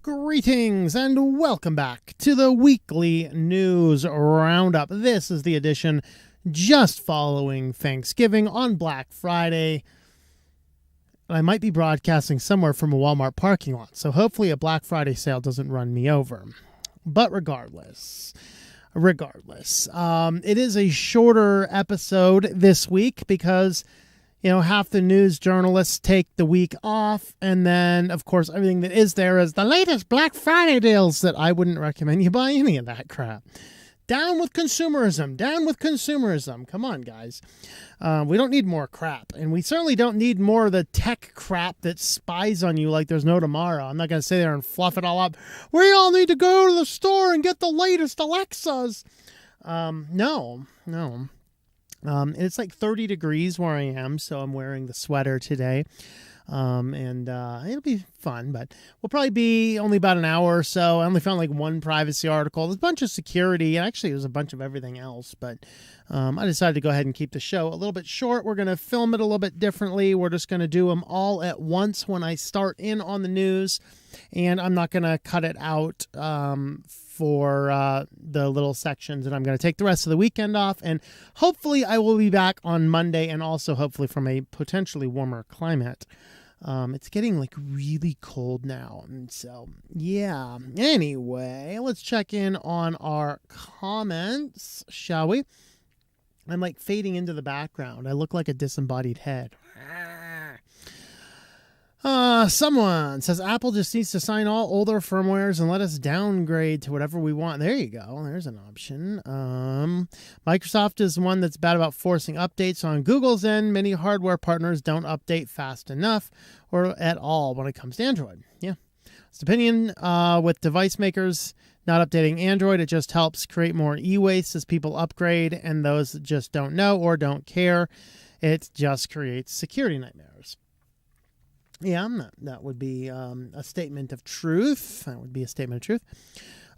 Greetings and welcome back to the Weekly News Roundup. This is the edition just following Thanksgiving on Black Friday. I might be broadcasting somewhere from a Walmart parking lot, so hopefully a Black Friday sale doesn't run me over. But regardless, it is a shorter episode this week because half the news journalists take the week off, and then, of course, everything that is there is the latest Black Friday deals that I wouldn't recommend you buy any of that crap. Down with consumerism. Down with consumerism. Come on, guys. We don't need more crap, and we certainly don't need more of the tech crap that spies on you like there's no tomorrow. I'm not going to sit there and fluff it all up. We all need to go to the store and get the latest Alexas. No. It's like 30 degrees where I am, so I'm wearing the sweater today. And it'll be fun, but we'll probably be only about an hour or so. I only found like one privacy article. There's a bunch of security, and actually there's a bunch of everything else, but I decided to go ahead and keep the show a little bit short. We're going to film it a little bit differently. We're just going to do them all at once when I start in on the news, and I'm not going to cut it out for the little sections, and I'm going to take the rest of the weekend off, and hopefully I will be back on Monday, and also hopefully from a potentially warmer climate. It's getting like really cold now, and so yeah. Anyway, let's check in on our comments, shall we? I'm like fading into the background. I look like a disembodied head. Someone says Apple just needs to sign all older firmwares and let us downgrade to whatever we want. There you go. There's an option. Microsoft is one that's bad about forcing updates. On Google's end, many hardware partners don't update fast enough or at all when it comes to Android. Yeah. It's opinion with device makers not updating Android. It just helps create more e-waste as people upgrade, and those that just don't know or don't care, it just creates security nightmares. Yeah, that would be a statement of truth. That would be a statement of truth.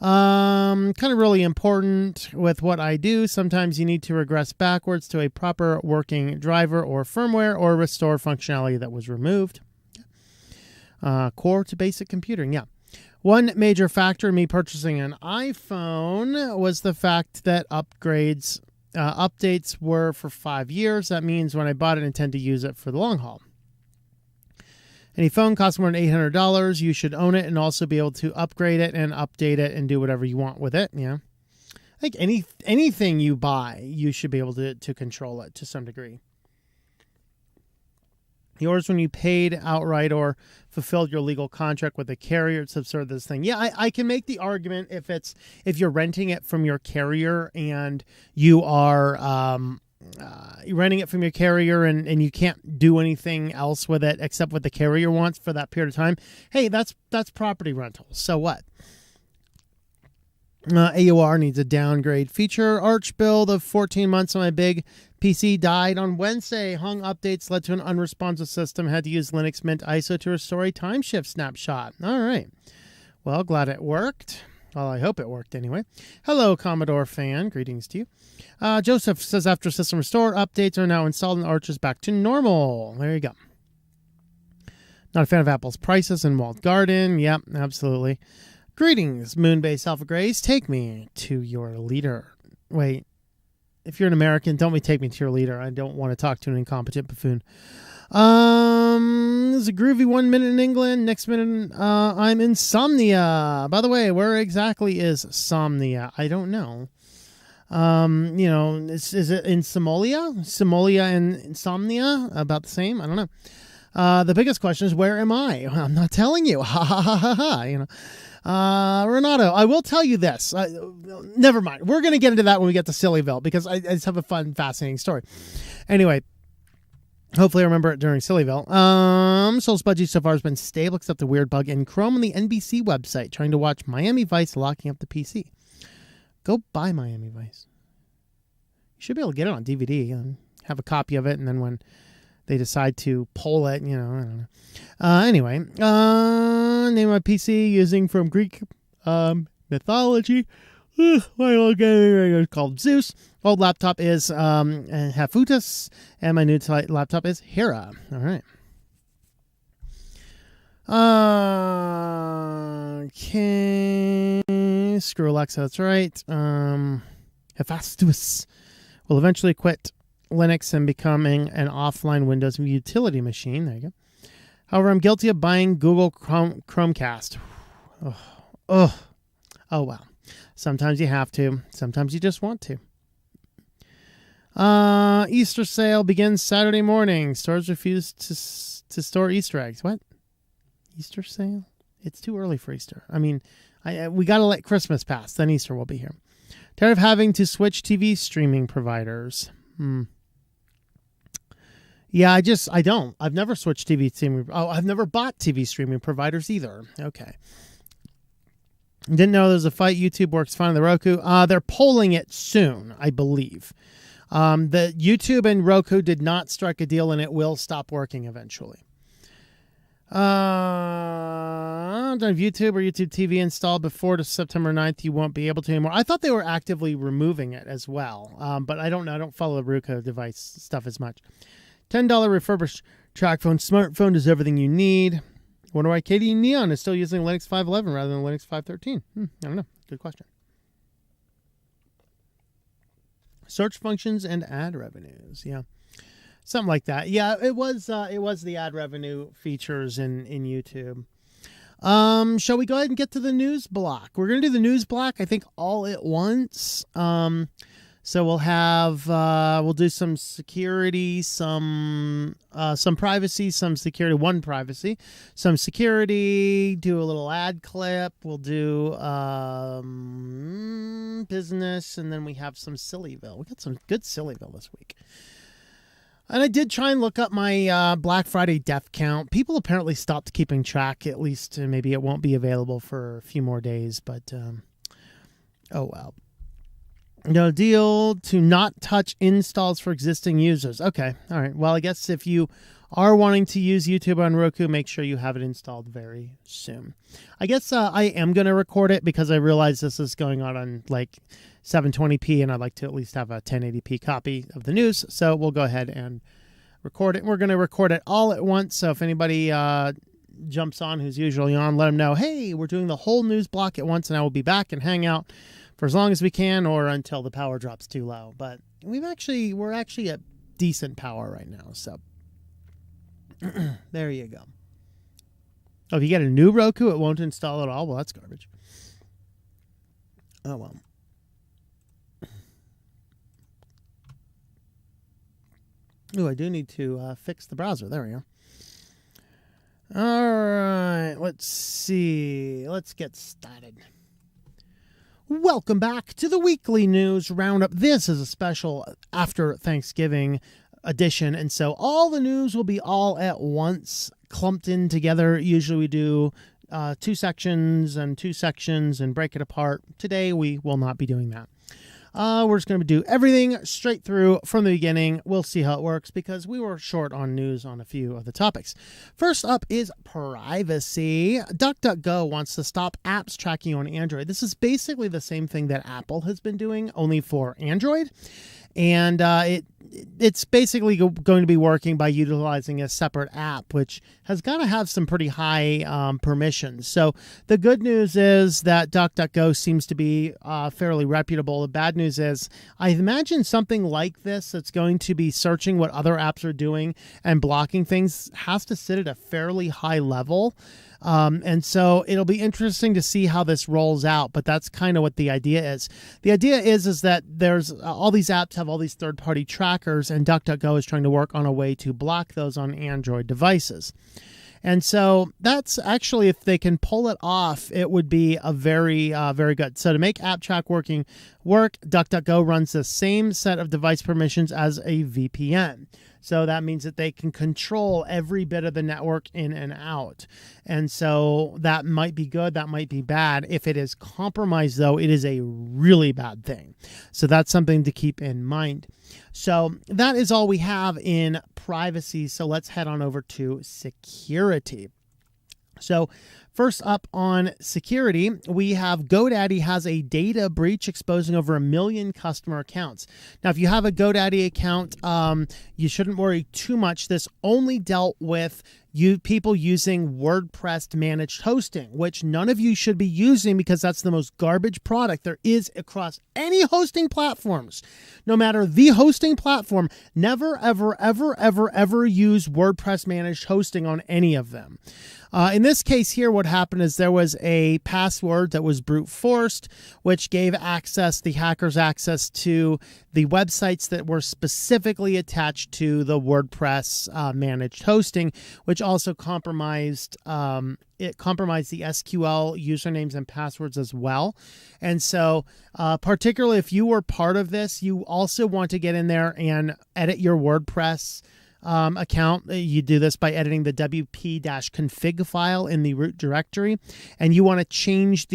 Kind of really important with what I do. Sometimes you need to regress backwards to a proper working driver or firmware or restore functionality that was removed. Core to basic computing, yeah. One major factor in me purchasing an iPhone was the fact that updates were for 5 years. That means when I bought it, I intend to use it for the long haul. Any phone costs more than $800. You should own it and also be able to upgrade it and update it and do whatever you want with it. Yeah, I think anything you buy, you should be able to control it to some degree. Yours when you paid outright or fulfilled your legal contract with the carrier. It's absurd, this thing. Yeah, I can make the argument if you're renting it from your carrier and you are you're renting it from your carrier and you can't do anything else with it except what the carrier wants for that period of time. Hey, that's property rental. So what? AUR needs a downgrade feature. Arch build of 14 months on my big PC died on Wednesday. Hung updates led to an unresponsive system. Had to use Linux Mint ISO to restore a time shift snapshot. All right. Well, glad it worked. Well, I hope it worked anyway. Hello, Commodore fan. Greetings to you. Joseph says after system restore, updates are now installed and Arch is back to normal. There you go. Not a fan of Apple's prices in walled garden. Yep, absolutely. Greetings, Moonbase Alpha Grays. Take me to your leader. Wait, if you're an American, don't take me to your leader. I don't want to talk to an incompetent buffoon. There's a groovy 1 minute in England. Next minute, I'm in Somnia. By the way, where exactly is Somnia? I don't know. Is it in Somalia? Somalia and Insomnia? About the same? I don't know. The biggest question is, where am I? I'm not telling you. Ha ha ha ha ha. Renato, I will tell you this. Never mind. We're going to get into that when we get to Sillyville because I just have a fun, fascinating story. Anyway. Hopefully I remember it during Sillyville. Soul Spudgy so far has been stable except the weird bug in Chrome on the NBC website trying to watch Miami Vice locking up the PC. Go buy Miami Vice. You should be able to get it on DVD and have a copy of it, and then when they decide to pull it, I don't know. Anyway, name my PC using from Greek mythology. My old gaming is called Zeus. Old laptop is Hephaestus, and my new laptop is Hera. All right. Okay. Screw Alexa, that's right. Hephaestus will eventually quit Linux and becoming an offline Windows utility machine. There you go. However, I'm guilty of buying Google Chromecast. Oh, well. Sometimes you have to. Sometimes you just want to. Easter sale begins Saturday morning. Stores refuse to store Easter eggs. What? Easter sale? It's too early for Easter. I mean, we got to let Christmas pass. Then Easter will be here. Tired of having to switch TV streaming providers. Yeah, I don't. I've never switched TV streaming. Oh, I've never bought TV streaming providers either. Okay. Didn't know there's a fight. YouTube works fine on the Roku. They're polling it soon, I believe. The YouTube and Roku did not strike a deal, and it will stop working eventually. Don't have YouTube or YouTube TV installed before September 9th. You won't be able to anymore. I thought they were actively removing it as well, but I don't know. I don't follow the Roku device stuff as much. $10 refurbished TrackPhone smartphone does everything you need. Wonder why Katie Neon is still using Linux 5.11 rather than Linux 5.13. I don't know. Good question. Search functions and ad revenues. Yeah. Something like that. Yeah, it was the ad revenue features in YouTube. Shall we go ahead and get to the news block? We're going to do the news block, I think, all at once. So we'll do some security, some privacy, some security, one privacy, some security, do a little ad clip. We'll do business, and then we have some Sillyville. We got some good Sillyville this week. And I did try and look up my Black Friday death count. People apparently stopped keeping track, at least maybe it won't be available for a few more days, but oh well. No deal to not touch installs for existing users. Okay. All right. Well, I guess if you are wanting to use YouTube on Roku, make sure you have it installed very soon. I guess I am going to record it because I realize this is going on like 720p and I'd like to at least have a 1080p copy of the news. So we'll go ahead and record it. We're going to record it all at once. So if anybody jumps on who's usually on, let them know, hey, we're doing the whole news block at once and I will be back and hang out for as long as we can or until the power drops too low. But we're actually at decent power right now. So there you go. Oh, if you get a new Roku, it won't install at all. Well, that's garbage. Oh, well. Oh, I do need to fix the browser. There we go. All right. Let's see. Let's get started. Welcome back to the Weekly News Roundup. This is a special after Thanksgiving edition, and so all the news will be all at once, clumped in together. Usually we do two sections and break it apart. Today we will not be doing that. We're just going to do everything straight through from the beginning. We'll see how it works because we were short on news on a few of the topics. First up is privacy. DuckDuckGo wants to stop apps tracking on Android. This is basically the same thing that Apple has been doing, only for Android. And it's basically going to be working by utilizing a separate app, which has got to have some pretty high permissions. So the good news is that DuckDuckGo seems to be fairly reputable. The bad news is I imagine something like this that's going to be searching what other apps are doing and blocking things has to sit at a fairly high level. And so it'll be interesting to see how this rolls out, but that's kind of what the idea is. The idea is that there's all these apps have all these third-party trackers, and DuckDuckGo is trying to work on a way to block those on Android devices. And so that's actually, if they can pull it off, it would be a very, very good. So to make AppTrack work, DuckDuckGo runs the same set of device permissions as a VPN. So that means that they can control every bit of the network in and out. And so that might be good, that might be bad. If it is compromised, though, it is a really bad thing. So that's something to keep in mind. So that is all we have in privacy. So let's head on over to security. So first up on security, we have GoDaddy has a data breach exposing over 1 million customer accounts. Now, if you have a GoDaddy account, you shouldn't worry too much. This only dealt with people using WordPress managed hosting, which none of you should be using because that's the most garbage product there is across any hosting platforms. No matter the hosting platform, never, ever, ever, ever, ever use WordPress managed hosting on any of them. In this case here, what happened is there was a password that was brute forced, which gave the hackers access to the websites that were specifically attached to the WordPress managed hosting, which also compromised the SQL usernames and passwords as well. And so particularly if you were part of this, you also want to get in there and edit your WordPress account. You do this by editing the wp-config file in the root directory, and you want to change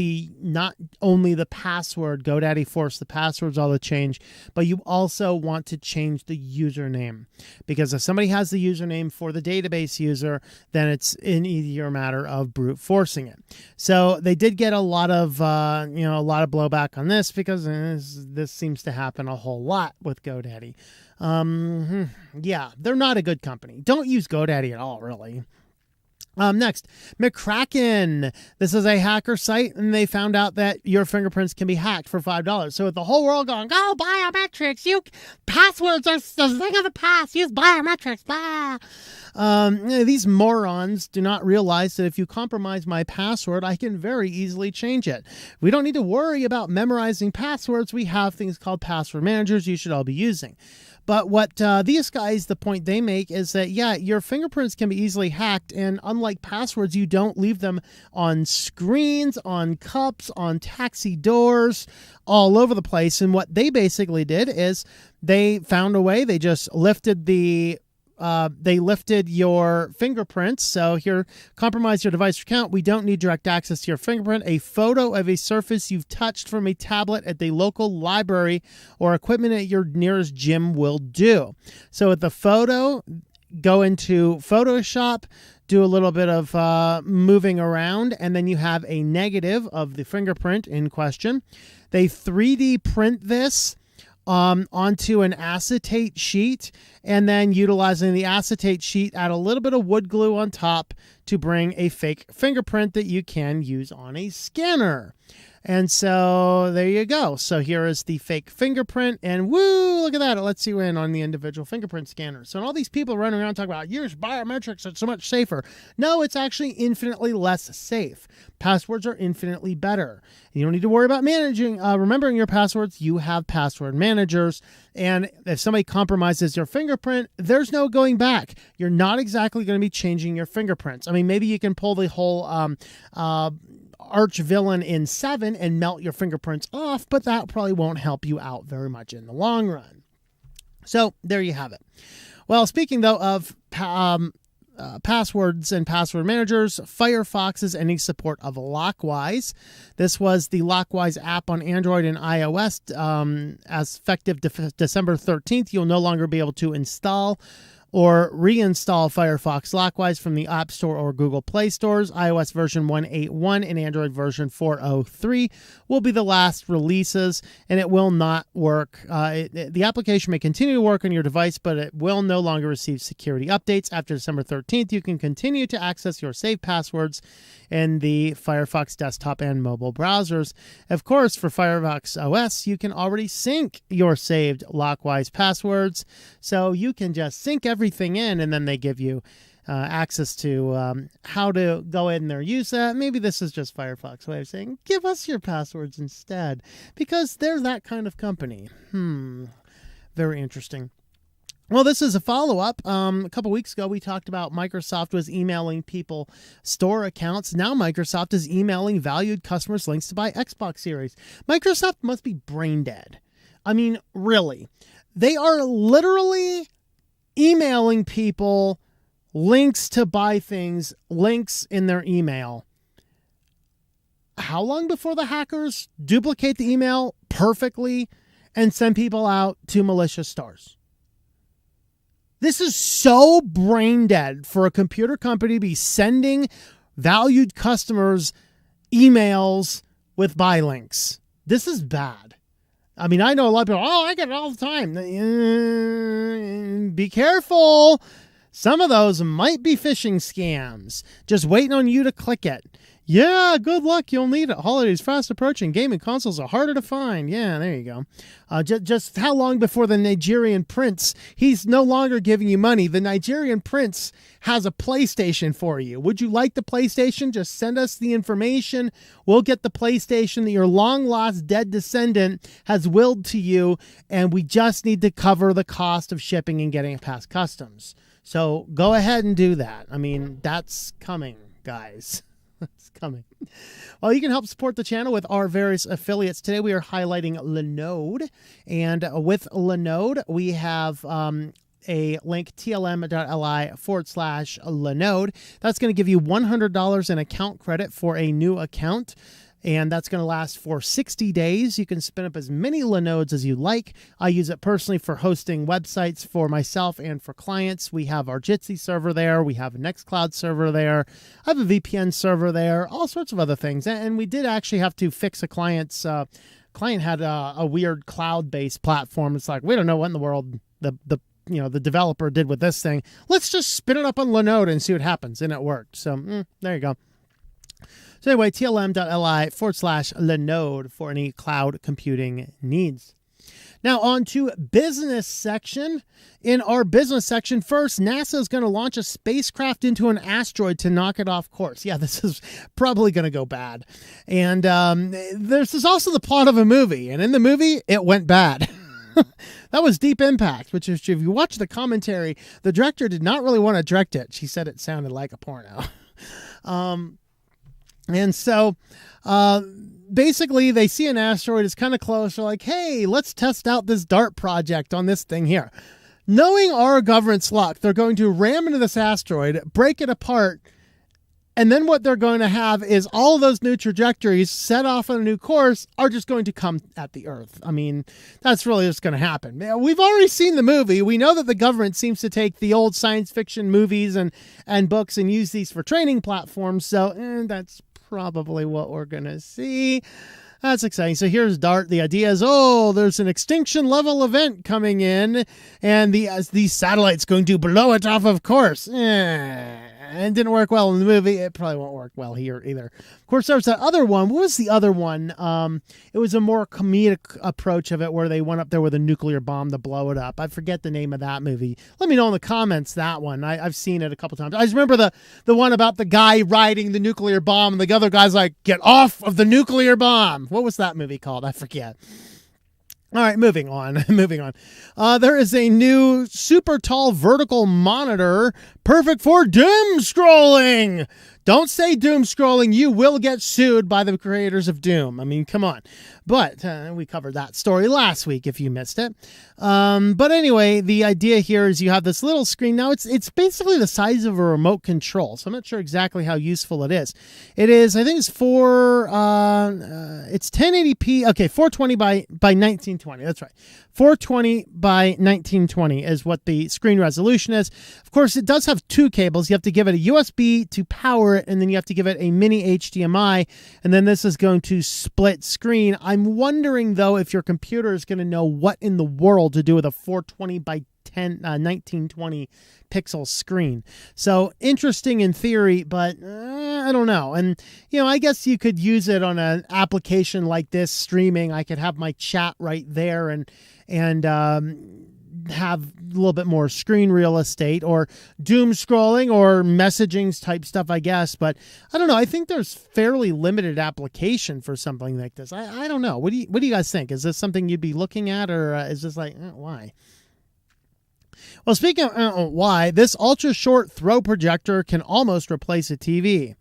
not only the password. GoDaddy forced the passwords all to change, but you also want to change the username, because if somebody has the username for the database user, then it's an easier matter of brute forcing it. So they did get a lot of blowback on this, because this seems to happen a whole lot with GoDaddy. Yeah, they're not a good company. Don't use GoDaddy at all, really. Next, McCracken. This is a hacker site, and they found out that your fingerprints can be hacked for $5. So with the whole world going, "Go biometrics! Passwords are the thing of the past. Use biometrics." Blah. These morons do not realize that if you compromise my password, I can very easily change it. We don't need to worry about memorizing passwords. We have things called password managers you should all be using. But what these guys, the point they make is that, yeah, your fingerprints can be easily hacked, and unlike passwords, you don't leave them on screens, on cups, on taxi doors, all over the place. And what they basically did is they found a way. They just lifted your fingerprints. So here, compromise your device account. We don't need direct access to your fingerprint. A photo of a surface you've touched from a tablet at the local library or equipment at your nearest gym will do. So with the photo, go into Photoshop, do a little bit of moving around, and then you have a negative of the fingerprint in question. They 3D print this onto an acetate sheet, and then utilizing the acetate sheet, add a little bit of wood glue on top to bring a fake fingerprint that you can use on a scanner. And so there you go. So here is the fake fingerprint, and woo, look at that. It lets you in on the individual fingerprint scanner. So all these people running around talking about use biometrics, it's so much safer. No, it's actually infinitely less safe. Passwords are infinitely better. You don't need to worry about remembering your passwords. You have password managers. And if somebody compromises your fingerprint, there's no going back. You're not exactly going to be changing your fingerprints. I mean, maybe you can pull the whole arch villain in 7 and melt your fingerprints off, but that probably won't help you out very much in the long run. So there you have it. Well, speaking though of passwords and password managers, Firefox is ending support of Lockwise. This was the Lockwise app on Android and iOS. As effective December 13th, you'll no longer be able to install or reinstall Firefox Lockwise from the App Store or Google Play stores. iOS version 1.8.1 and Android version 4.03 will be the last releases, and it will not work. The application may continue to work on your device, but it will no longer receive security updates. After December 13th, you can continue to access your saved passwords in the Firefox desktop and mobile browsers. Of course, for Firefox OS, you can already sync your saved Lockwise passwords, so you can just sync everything in, and then they give you access to how to go in there, use that. Maybe this is just Firefox's way of saying, give us your passwords instead, because they're that kind of company. Very interesting. Well, this is a follow-up. A couple weeks ago, we talked about Microsoft was emailing people store accounts. Now Microsoft is emailing valued customers links to buy Xbox Series. Microsoft must be brain dead. I mean, really. They are literally emailing people links to buy things, links in their email. How long before the hackers duplicate the email perfectly and send people out to malicious stores? This is so brain dead for a computer company to be sending valued customers emails with buy links. This is bad. I mean, I know a lot of people, I get it all the time. Be careful. Some of those might be phishing scams, just waiting on you to click it. Yeah, good luck. You'll need it. Holidays fast approaching. Gaming consoles are harder to find. Yeah, there you go. Just how long before the Nigerian prince? He's no longer giving you money. The Nigerian prince has a PlayStation for you. Would you like the PlayStation? Just send us the information. We'll get the PlayStation that your long-lost dead descendant has willed to you, and we just need to cover the cost of shipping and getting it past customs. So go ahead and do that. I mean, that's coming, guys. It's coming. Well, you can help support the channel with our various affiliates. Today we are highlighting Lenode, and with Lenode we have a link, tlm.li/Lenode. That's going to give you $100 in account credit for a new account, and that's going to last for 60 days. You can spin up as many Lenodes as you like. I use it personally for hosting websites for myself and for clients. We have our Jitsi server there. We have a Nextcloud server there. I have a VPN server there, all sorts of other things. And we did actually have to fix a client's client had a weird cloud-based platform. It's like, we don't know what in the world the developer did with this thing. Let's just spin it up on Lenode and see what happens. And it worked. So there you go. So anyway, tlm.li/Lenode for any cloud computing needs. Now on to business section. In our business section, first, NASA is going to launch a spacecraft into an asteroid to knock it off course. Yeah, this is probably going to go bad. And this is also the plot of a movie. And in the movie, it went bad. That was Deep Impact, which is, if you watch the commentary, the director did not really want to direct it. She said it sounded like a porno. And so basically they see an asteroid is kind of close. They're like, hey, let's test out this DART project on this thing here. Knowing our government's luck, they're going to ram into this asteroid, break it apart, and then what they're going to have is all those new trajectories set off on a new course are just going to come at the Earth. I mean, that's really what's going to happen. We've already seen the movie. We know that the government seems to take the old science fiction movies and books and use these for training platforms. So that's probably what we're going to see. That's exciting. So here's DART. The idea is, there's an extinction level event coming in, and these satellites going to blow it off, of course. And didn't work well in the movie. It probably won't work well here either. Of course, there was that other one. What was the other one? It was a more comedic approach of it where they went up there with a nuclear bomb to blow it up. I forget the name of that movie. Let me know in the comments that one. I've seen it a couple times. I just remember the one about the guy riding the nuclear bomb and the other guy's like, get off of the nuclear bomb. What was that movie called? I forget. All right, moving on. There is a new super tall vertical monitor, perfect for doom scrolling. Don't say doom scrolling. You will get sued by the creators of Doom. I mean, come on. But we covered that story last week if you missed it. But anyway, the idea here is you have this little screen. Now, it's basically the size of a remote control, so I'm not sure exactly how useful it is. It is, I think it's it's 1080p. Okay, 420 by 1920. That's right. 420 by 1920 is what the screen resolution is. Of course, it does have two cables. You have to give it a USB to power it, and then you have to give it a mini HDMI, and then this is going to split screen. I'm wondering, though, if your computer is going to know what in the world to do with a 420 by 1920 pixel screen. So interesting in theory, but I don't know. And, I guess you could use it on an application like this, streaming. I could have my chat right there and have a little bit more screen real estate, or doom scrolling or messaging type stuff, I guess. But I don't know. I think there's fairly limited application for something like this. I don't know. What do you guys think? Is this something you'd be looking at, or is this like, why? Well, speaking of why, this ultra short throw projector can almost replace a TV,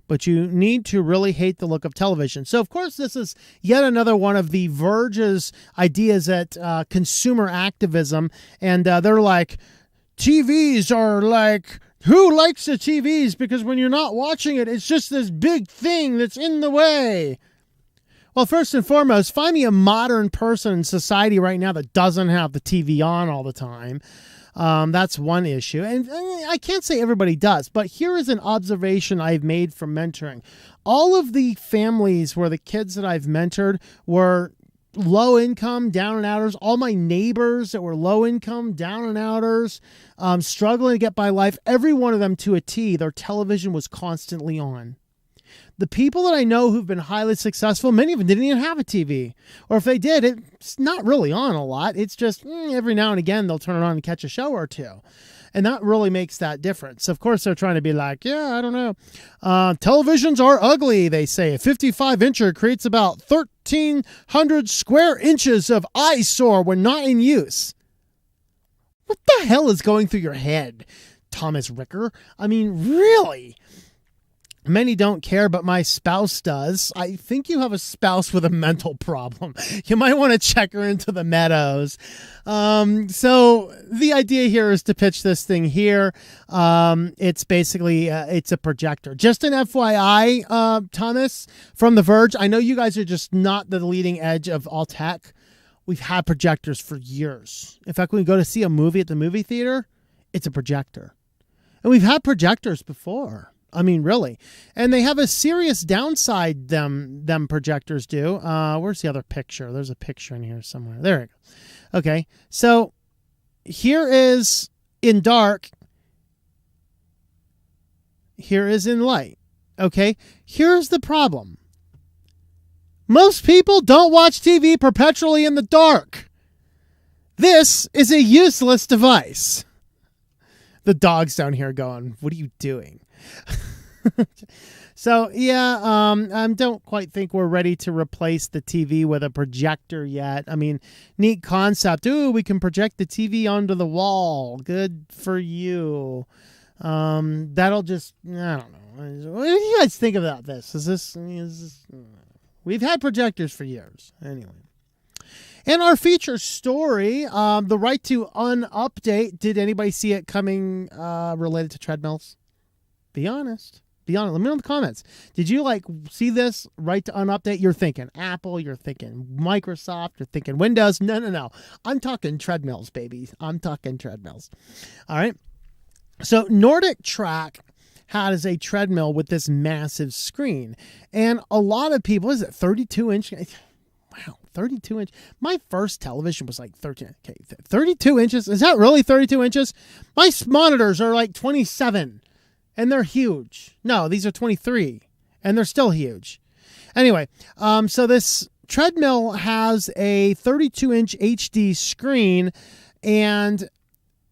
but you need to really hate the look of television. So, of course, this is yet another one of the Verge's ideas at consumer activism. And they're like, TVs are like, who likes the TVs? Because when you're not watching it, it's just this big thing that's in the way. Well, first and foremost, find me a modern person in society right now that doesn't have the TV on all the time. That's one issue. And I can't say everybody does, but here is an observation I've made from mentoring. All of the families where the kids that I've mentored were low income, down and outers, all my neighbors that were low income, down and outers, struggling to get by life, every one of them to a T, their television was constantly on. The people that I know who've been highly successful, many of them didn't even have a TV. Or if they did, it's not really on a lot. It's just every now and again they'll turn it on and catch a show or two. And that really makes that difference. Of course, they're trying to be like, yeah, I don't know. Televisions are ugly, they say. A 55-incher creates about 1,300 square inches of eyesore when not in use. What the hell is going through your head, Thomas Ricker? I mean, really? Many don't care, but my spouse does. I think you have a spouse with a mental problem. You might want to check her into the meadows. So the idea here is to pitch this thing here. It's basically, it's a projector. Just an FYI, Thomas, from The Verge, I know you guys are just not the leading edge of all tech. We've had projectors for years. In fact, when we go to see a movie at the movie theater, it's a projector. And we've had projectors before. I mean, really. And they have a serious downside, them projectors do. Where's the other picture? There's a picture in here somewhere. There it goes. Okay, so here is in dark. Here is in light. Okay, here's the problem. Most people don't watch TV perpetually in the dark. This is a useless device. The dog's down here going, what are you doing? So, yeah, I don't quite think we're ready to replace the TV with a projector yet. I mean, neat concept. Ooh, we can project the TV onto the wall. Good for you. That'll just, I don't know. What do you guys think about this? Is this we've had projectors for years. Anyway. And our feature story, the right to unupdate. Did anybody see it coming related to treadmills? Be honest. Be honest. Let me know in the comments. Did you see this right to unupdate? You're thinking Apple. You're thinking Microsoft. You're thinking Windows. No. I'm talking treadmills, baby. I'm talking treadmills. All right. So NordicTrack has a treadmill with this massive screen. And a lot of people, is it 32-inch? Wow, 32-inch. My first television was like 13. Okay, 32 inches. Is that really 32 inches? My monitors are like 27. And they're huge. No, these are 23. And they're still huge. Anyway, so this treadmill has a 32-inch HD screen. And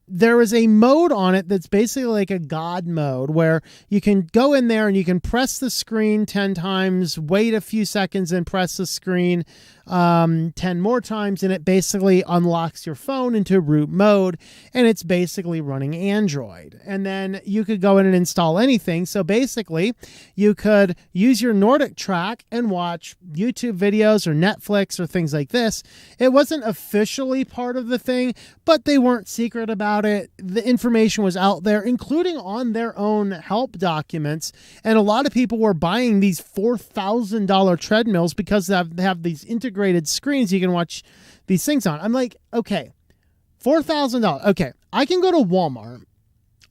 there is a mode on it that's basically like a God mode where you can go in there and you can press the screen 10 times, wait a few seconds and press the screen 10 more times. And it basically unlocks your phone into root mode and it's basically running Android. And then you could go in and install anything. So basically you could use your NordicTrack and watch YouTube videos or Netflix or things like this. It wasn't officially part of the thing, but they weren't secret about it. The information was out there, including on their own help documents. And a lot of people were buying these $4,000 treadmills because they have these integrated screens you can watch these things on. I'm like, okay, $4,000. Okay, I can go to Walmart.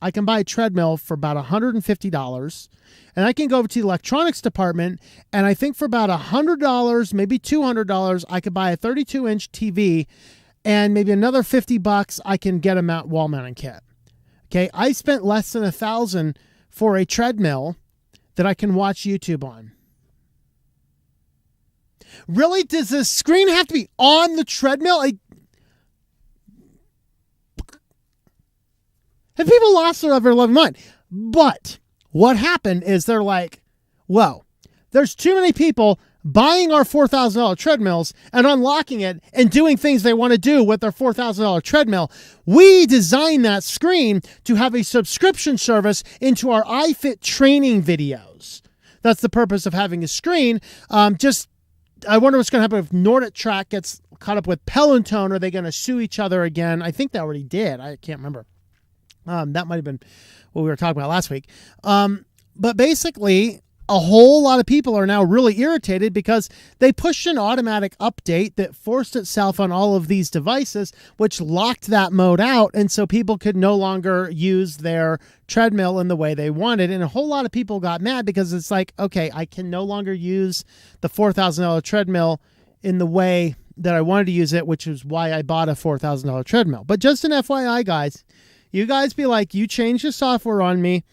I can buy a treadmill for about $150. And I can go to the electronics department. And I think for about $100, maybe $200, I could buy a 32-inch TV. And maybe another $50, I can get a wall mounting kit. Okay, I spent less than $1,000 for a treadmill that I can watch YouTube on. Really? Does the screen have to be on the treadmill? Have people lost their ever loving mind? But what happened is they're like, whoa, there's too many people buying our $4,000 treadmills and unlocking it and doing things they want to do with their $4,000 treadmill. We designed that screen to have a subscription service into our iFit training videos. That's the purpose of having a screen. I wonder what's going to happen if NordicTrack gets caught up with Peloton. Are they going to sue each other again? I think they already did. I can't remember. That might have been what we were talking about last week. But basically, a whole lot of people are now really irritated because they pushed an automatic update that forced itself on all of these devices, which locked that mode out. And so people could no longer use their treadmill in the way they wanted. And a whole lot of people got mad because it's like, okay, I can no longer use the $4,000 treadmill in the way that I wanted to use it, which is why I bought a $4,000 treadmill. But just an FYI, guys, you guys be like, you changed the software on me.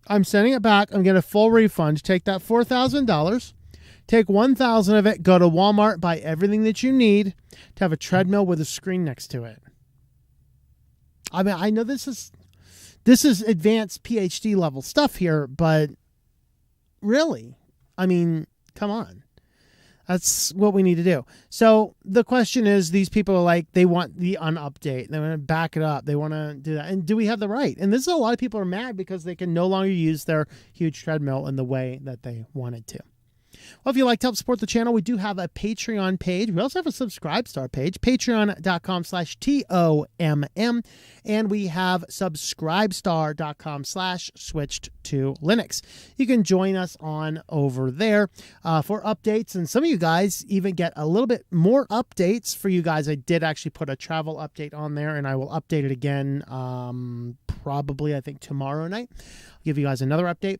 I'm sending it back. I'm getting a full refund. Take that $4,000, take $1,000 of it, go to Walmart, buy everything that you need to have a treadmill with a screen next to it. I mean, I know this is advanced PhD level stuff here, but really, I mean, come on. That's what we need to do. So the question is, these people are like, they want the unupdate. They want to back it up. They want to do that. And do we have the right? And this is a lot of people are mad because they can no longer use their huge treadmill in the way that they wanted to. Well, if you'd like to help support the channel, we do have a Patreon page. We also have a Subscribestar page, patreon.com/TOMM. And we have subscribestar.com/switchedtolinux. You can join us on over there for updates. And some of you guys even get a little bit more updates for you guys. I did actually put a travel update on there, and I will update it again probably, I think, tomorrow night. I'll give you guys another update.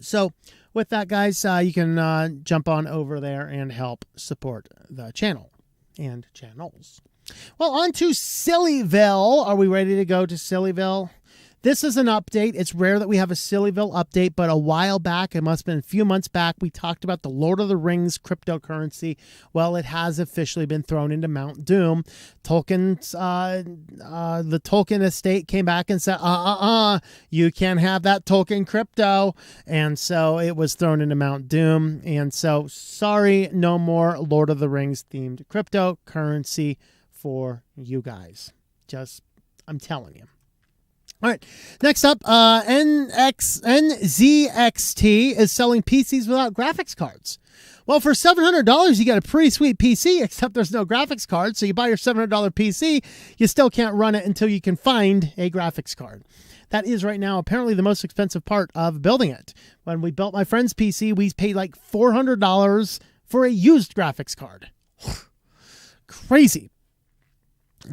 So with that, guys, you can jump on over there and help support the channel and channels. Well, on to Sillyville. Are we ready to go to Sillyville? This is an update. It's rare that we have a Sillyville update, but a while back, it must have been a few months back, we talked about the Lord of the Rings cryptocurrency. Well, it has officially been thrown into Mount Doom. Tolkien's, the Tolkien estate came back and said, you can't have that Tolkien crypto. And so it was thrown into Mount Doom. And so, sorry, no more Lord of the Rings themed cryptocurrency for you guys. Just, I'm telling you. All right, next up, NXZT is selling PCs without graphics cards. Well, for $700, you get a pretty sweet PC, except there's no graphics card. So you buy your $700 PC, you still can't run it until you can find a graphics card. That is right now apparently the most expensive part of building it. When we built my friend's PC, we paid like $400 for a used graphics card. Crazy.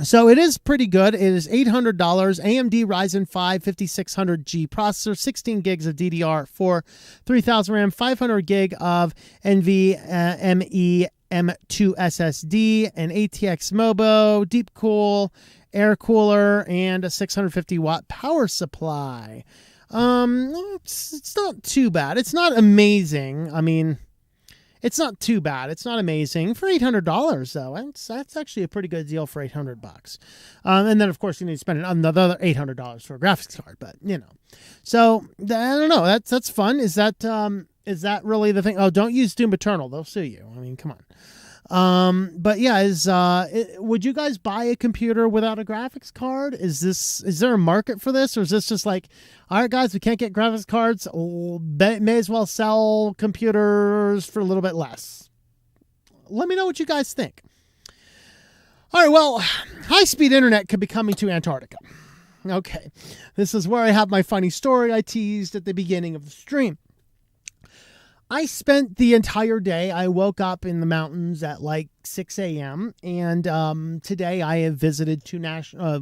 So it is pretty good. It is $800, AMD Ryzen 5 5600G processor, 16 gigs of DDR4, 3000 RAM, 500 gig of NVMe M2 SSD, an ATX Mobo, deep cool, air cooler, and a 650 watt power supply. It's not too bad. It's not amazing. I mean, it's not too bad. It's not amazing for $800 though. That's actually a pretty good deal for $800. And then of course you need to spend another $800 for a graphics card. But you know, so I don't know. That's fun. Is that really the thing? Oh, don't use Doom Eternal. They'll sue you. I mean, come on. But yeah, would you guys buy a computer without a graphics card? Is there a market for this, or is this just like, all right, guys, we can't get graphics cards, may as well sell computers for a little bit less? Let me know what you guys think. All right, well, high-speed internet could be coming to Antarctica. Okay, this is where I have my funny story I teased at the beginning of the stream. I spent the entire day, I woke up in the mountains at like 6 a.m. And today I have visited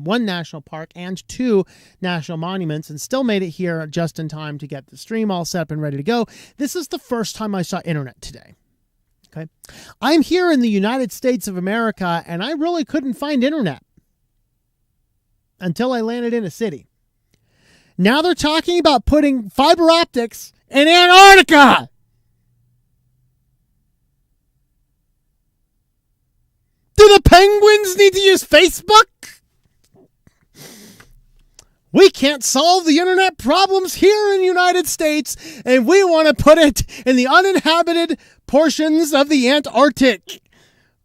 one national park and 2 national monuments and still made it here just in time to get the stream all set up and ready to go. This is the first time I saw internet today. Okay, I'm here in the United States of America and I really couldn't find internet until I landed in a city. Now they're talking about putting fiber optics in Antarctica. Do the penguins need to use Facebook? We can't solve the internet problems here in the United States, and we want to put it in the uninhabited portions of the Antarctic.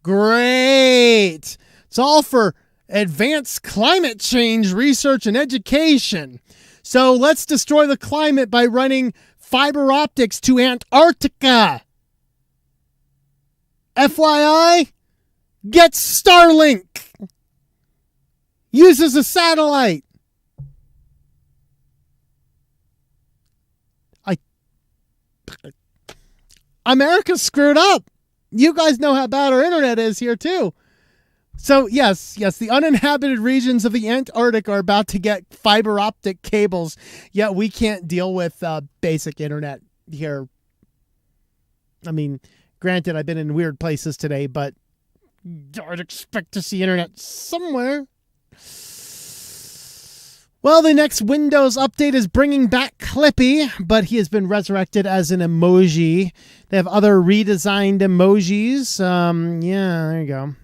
Great. It's all for advanced climate change research and education. So let's destroy the climate by running fiber optics to Antarctica. FYI, get Starlink. Uses a satellite. America's screwed up. You guys know how bad our internet is here too. So yes, the uninhabited regions of the Antarctic are about to get fiber optic cables, yet we can't deal with basic internet here. I mean, granted, I've been in weird places today, but I'd expect to see internet somewhere. Well, the next Windows update is bringing back Clippy, but he has been resurrected as an emoji. They have other redesigned emojis. Yeah, there you go.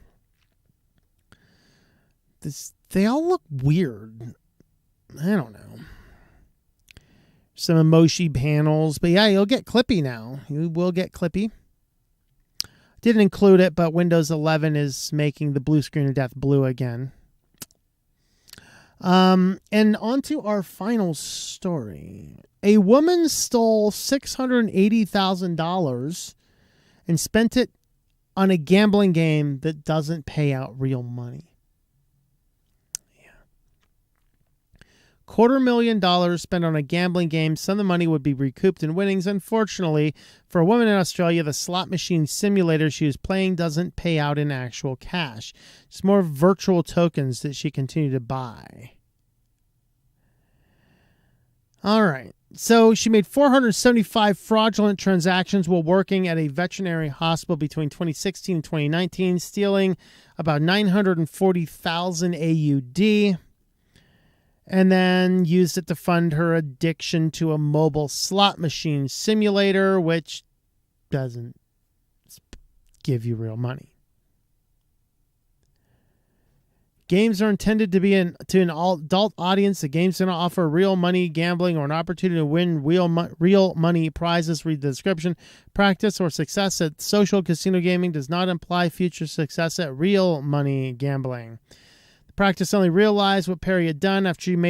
They all look weird. I don't know. Some emoji panels, but yeah, you'll get Clippy now. You will get Clippy. Didn't include it, but Windows 11 is making the blue screen of death blue again. And on to our final story. A woman stole $680,000 and spent it on a gambling game that doesn't pay out real money. $250,000 spent on a gambling game. Some of the money would be recouped in winnings. Unfortunately, for a woman in Australia, the slot machine simulator she was playing doesn't pay out in actual cash. It's more virtual tokens that she continued to buy. All right. So she made 475 fraudulent transactions while working at a veterinary hospital between 2016 and 2019, stealing about 940,000 AUD. And then used it to fund her addiction to a mobile slot machine simulator, which doesn't give you real money. Games are intended to be to an adult audience. The games do not offer real money gambling or an opportunity to win real money prizes. Read the description. Practice or success at social casino gaming does not imply future success at real money gambling. Practice only realized what Perry had done after she was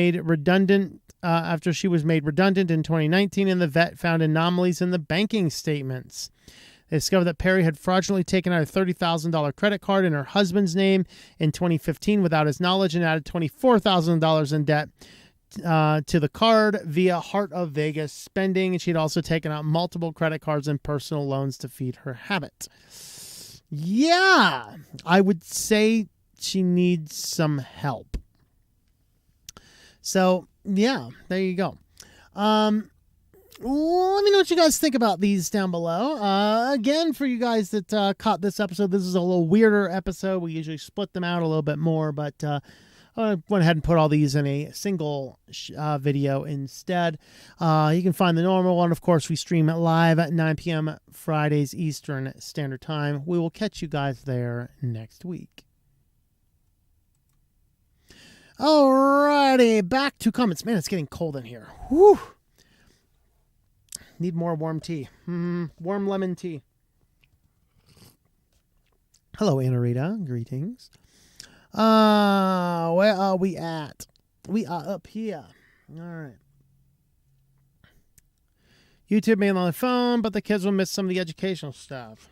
made redundant in 2019, and the vet found anomalies in the banking statements. They discovered that Perry had fraudulently taken out a $30,000 credit card in her husband's name in 2015 without his knowledge and added $24,000 in debt to the card via Heart of Vegas spending. And she'd also taken out multiple credit cards and personal loans to feed her habit. Yeah, I would say she needs some help. So, yeah, there you go. Let me know what you guys think about these down below. Again, for you guys that caught this episode, this is a little weirder episode. We usually split them out a little bit more, but I went ahead and put all these in a single video instead. You can find the normal one. Of course, we stream it live at 9 p.m. Fridays Eastern Standard Time. We will catch you guys there next week. Alrighty, back to comments. Man, it's getting cold in here. Whew. Need more warm tea. Warm lemon tea. Hello, Anna Rita. Greetings. Where are we at? We are up here. All right. YouTube made on the phone, but the kids will miss some of the educational stuff.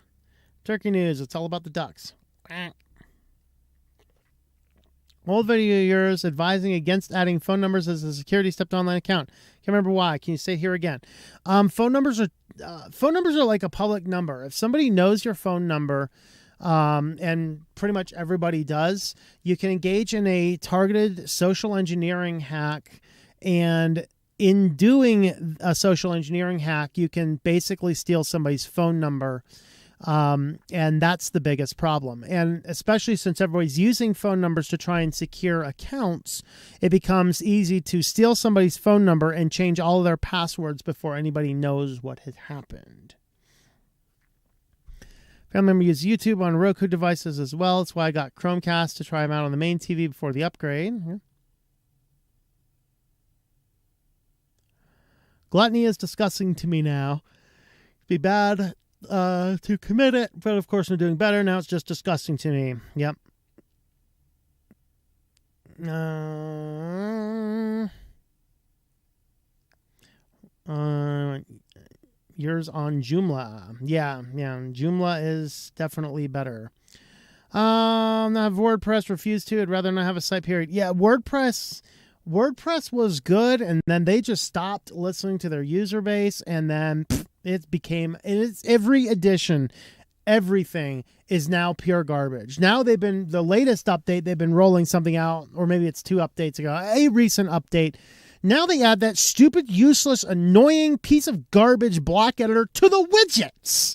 Turkey news. It's all about the ducks. Old video of yours advising against adding phone numbers as a security step to online account. Can't remember why. Can you say here again? Phone numbers are like a public number. If somebody knows your phone number, and pretty much everybody does, you can engage in a targeted social engineering hack. And in doing a social engineering hack, you can basically steal somebody's phone number. And that's the biggest problem. And especially since everybody's using phone numbers to try and secure accounts, it becomes easy to steal somebody's phone number and change all of their passwords before anybody knows what had happened. Family member use YouTube on Roku devices as well. That's why I got Chromecast to try them out on the main TV before the upgrade. Gluttony is disgusting to me now. It'd be bad to commit it, but of course I'm doing better. Now it's just disgusting to me. Yep. Yours on Joomla. Yeah. Joomla is definitely better. Not have WordPress, refused to. I'd rather not have a site, period. Yeah, WordPress was good, and then they just stopped listening to their user base, and then it's every edition, everything is now pure garbage. Now the latest update, they've been rolling something out, or maybe it's 2 updates ago, a recent update. Now they add that stupid, useless, annoying piece of garbage block editor to the widgets.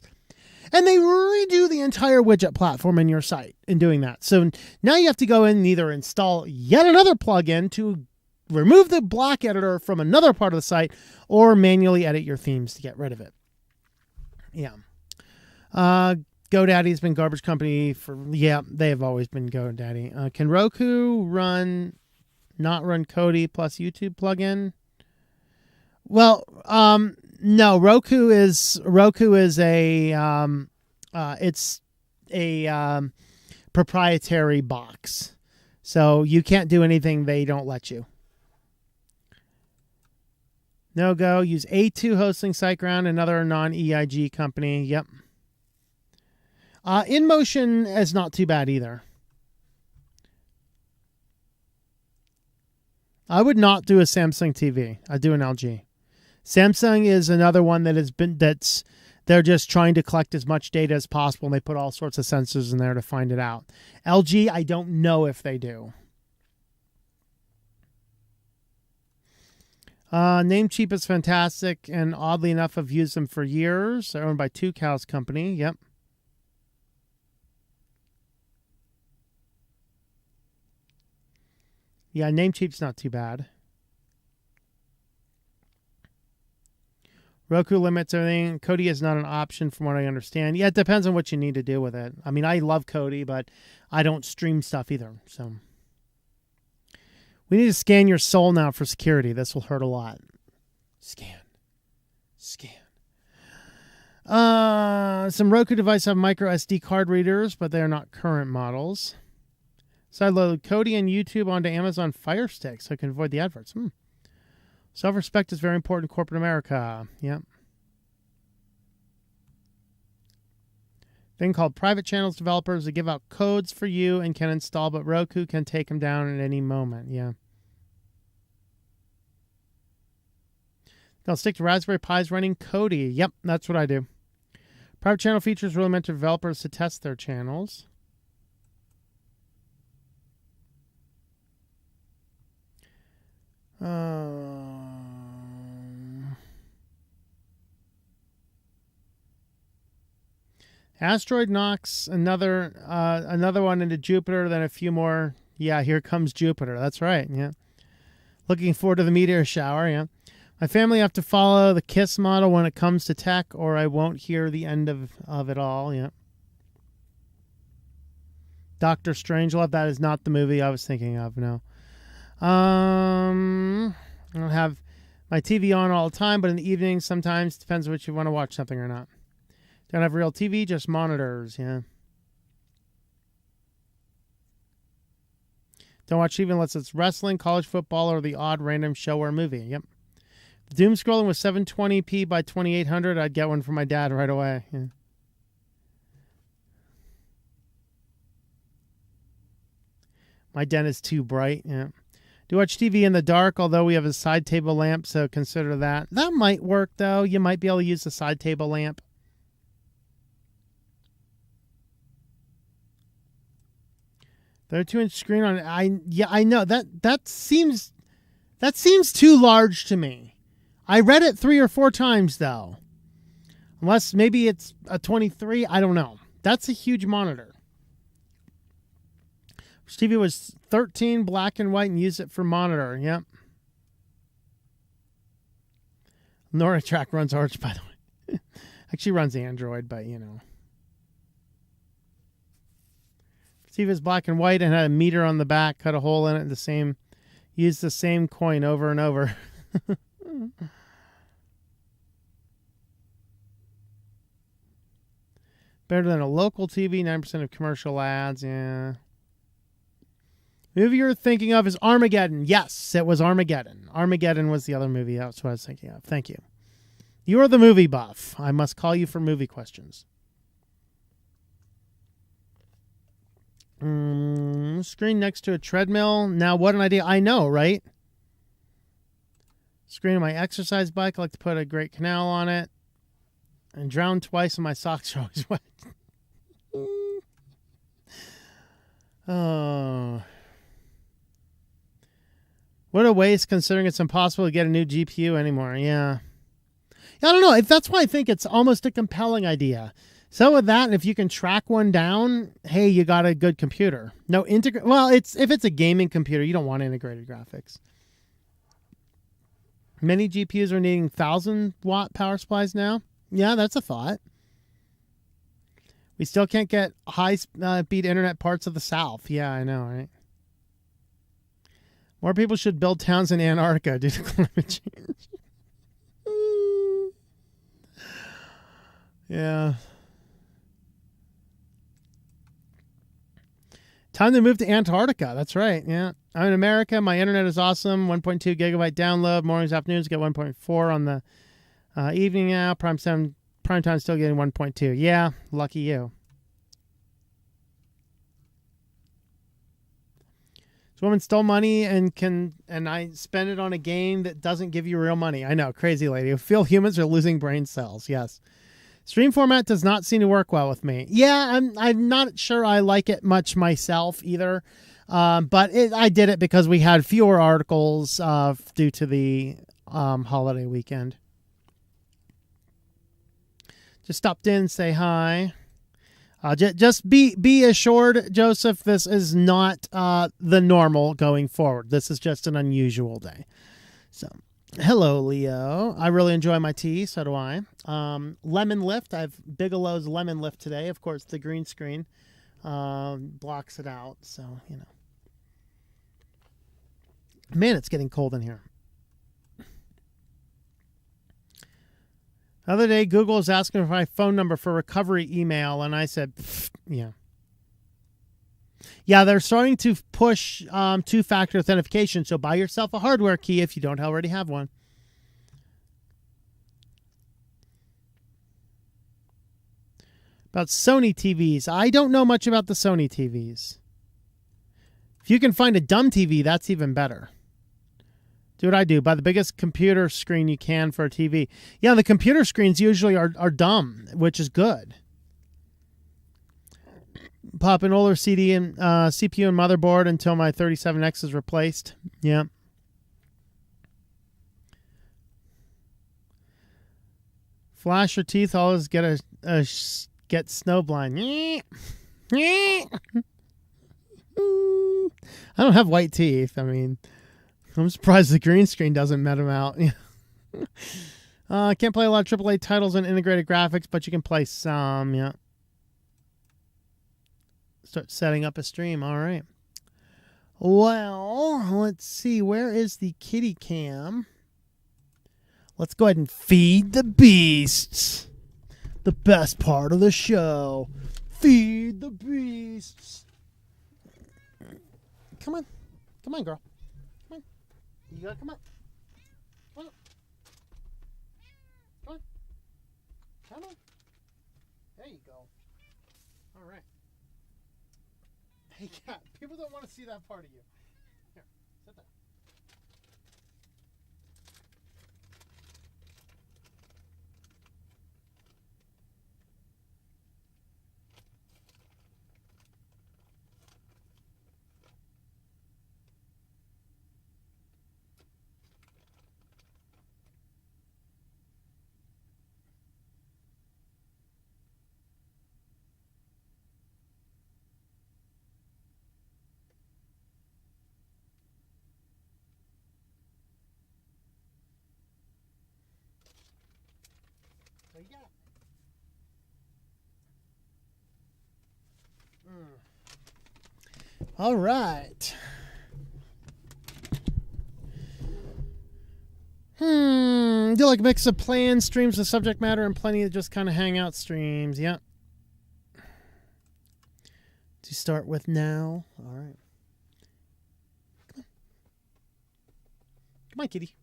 And they redo the entire widget platform in your site in doing that. So now you have to go in and either install yet another plugin to remove the block editor from another part of the site or manually edit your themes to get rid of it. Yeah. GoDaddy's been garbage company they have always been GoDaddy. Can Roku not run Kodi plus YouTube plugin? Well, no, Roku is it's a proprietary box. So you can't do anything they don't let you. No go. Use A2 hosting SiteGround, another non-EIG company. Yep. InMotion is not too bad either. I would not do a Samsung TV. I'd do an LG. Samsung is another one they're just trying to collect as much data as possible, and they put all sorts of sensors in there to find it out. LG, I don't know if they do. Namecheap is fantastic, and oddly enough, I've used them for years. They're owned by Two Cows Company. Yep. Yeah, Namecheap's not too bad. Roku limits everything. Kodi is not an option from what I understand. Yeah, it depends on what you need to do with it. I mean, I love Kodi, but I don't stream stuff either. So we need to scan your soul now for security. This will hurt a lot. Scan. Some Roku devices have micro SD card readers, but they are not current models. So I load Kodi and YouTube onto Amazon Fire Stick so I can avoid the adverts. Self-respect is very important in corporate America. Yep. Thing called private channels developers that give out codes for you and can install, but Roku can take them down at any moment. Yeah. They'll stick to Raspberry Pis running Kodi. Yep, that's what I do. Private channel features really meant to developers to test their channels. Asteroid knocks another one into Jupiter, then a few more. Yeah, here comes Jupiter. That's right. Yeah. Looking forward to the meteor shower. Yeah. My family have to follow the KISS model when it comes to tech, or I won't hear the end of it all. Yeah. Dr. Strangelove, that is not the movie I was thinking of. No. I don't have my TV on all the time, but in the evening sometimes depends which you want to watch something or not. Don't have real TV, just monitors. Yeah. Don't watch TV unless it's wrestling, college football, or the odd random show or movie. Yep. If doom scrolling was 720p by 2800, I'd get one for my dad right away. Yeah. My den is too bright. Yeah. Do watch TV in the dark, although we have a side table lamp, so consider that. That might work, though. You might be able to use the side table lamp. 32-inch screen on it. I know that seems too large to me. I read it 3 or 4 times though. Unless maybe it's a 23, I don't know. That's a huge monitor. TV was 13, black and white, and used it for monitor. Yep. NordicTrack runs Arch, by the way. Actually runs Android, but you know. TV was black and white and had a meter on the back, cut a hole in it, used the same coin over and over. Better than a local TV, 9% of commercial ads, yeah. Movie you're thinking of is Armageddon. Yes, it was Armageddon. Armageddon was the other movie. That's what I was thinking of. Thank you. You are the movie buff. I must call you for movie questions. Screen next to a treadmill. Now, what an idea. I know, right? Screen of my exercise bike. I like to put a great canal on it. And drown twice and my socks are always wet. Oh. What a waste, considering it's impossible to get a new GPU anymore. Yeah. I don't know. That's why I think it's almost a compelling idea So with that, if you can track one down, hey, you got a good computer. No well, if it's a gaming computer, you don't want integrated graphics. Many GPUs are needing 1,000-watt power supplies now. Yeah, that's a thought. We still can't get high-speed internet parts of the South. Yeah, I know, right? More people should build towns in Antarctica due to climate change. Yeah. Time to move to Antarctica. That's right. Yeah. I'm in America. My internet is awesome. 1.2 gigabyte download. Mornings, afternoons, get 1.4 on the evening now. Prime time still getting 1.2. Yeah. Lucky you. This woman stole money and I spend it on a game that doesn't give you real money. I know. Crazy lady. I feel humans are losing brain cells. Yes. Stream format does not seem to work well with me. Yeah, I'm not sure I like it much myself either. But I did it because we had fewer articles due to the holiday weekend. Just stopped in, say hi. Just be assured, Joseph, this is not the normal going forward. This is just an unusual day. So, hello, Leo. I really enjoy my tea. So do I. Lemon Lift. I have Bigelow's Lemon Lift today. Of course, the green screen blocks it out. So, you know. Man, it's getting cold in here. The other day, Google was asking for my phone number for recovery email, and I said, yeah. Yeah, they're starting to push two-factor authentication, so buy yourself a hardware key if you don't already have one. About Sony TVs. I don't know much about the Sony TVs. If you can find a dumb TV, that's even better. Do what I do. Buy the biggest computer screen you can for a TV. Yeah, the computer screens usually are dumb, which is good. Pop an older CD and CPU and motherboard until my 37X is replaced. Yeah. Flash your teeth. Always get get snowblind. I don't have white teeth. I mean, I'm surprised the green screen doesn't met them out. I can't play a lot of AAA titles and integrated graphics, but you can play some. Yeah. Start setting up a stream. All right. Well, let's see. Where is the kitty cam? Let's go ahead and feed the beasts. The best part of the show. Feed the beasts. Come on. Come on, girl. Come on. You gotta come up. Come on. Come on. Come on. There you go. All right. Hey, cat. People don't want to see that part of you. Here, sit there. Yeah. All right. Do like a mix of plans, streams with subject matter, and plenty of just kind of hangout streams. Yeah. To start with now. All right. Come on. Come on, kitty.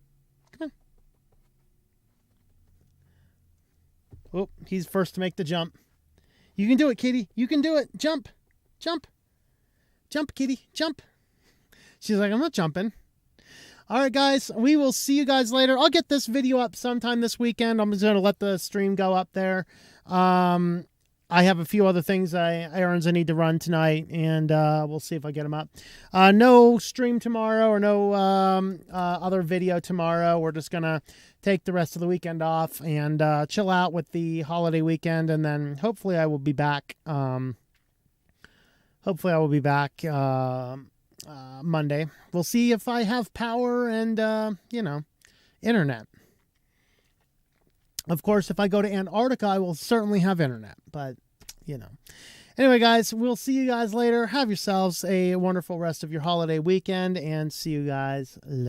Oh, he's first to make the jump. You can do it, kitty. You can do it. Jump. Jump. Jump, kitty. Jump. She's like, I'm not jumping. All right, guys. We will see you guys later. I'll get this video up sometime this weekend. I'm just going to let the stream go up there. I have a few other things, errands I need to run tonight, and we'll see if I get them up. No stream tomorrow, or no other video tomorrow. We're just going to take the rest of the weekend off and chill out with the holiday weekend, and then hopefully I will be back. Monday. We'll see if I have power and, internet. Of course, if I go to Antarctica, I will certainly have internet, but, Anyway, guys, we'll see you guys later. Have yourselves a wonderful rest of your holiday weekend, and see you guys later.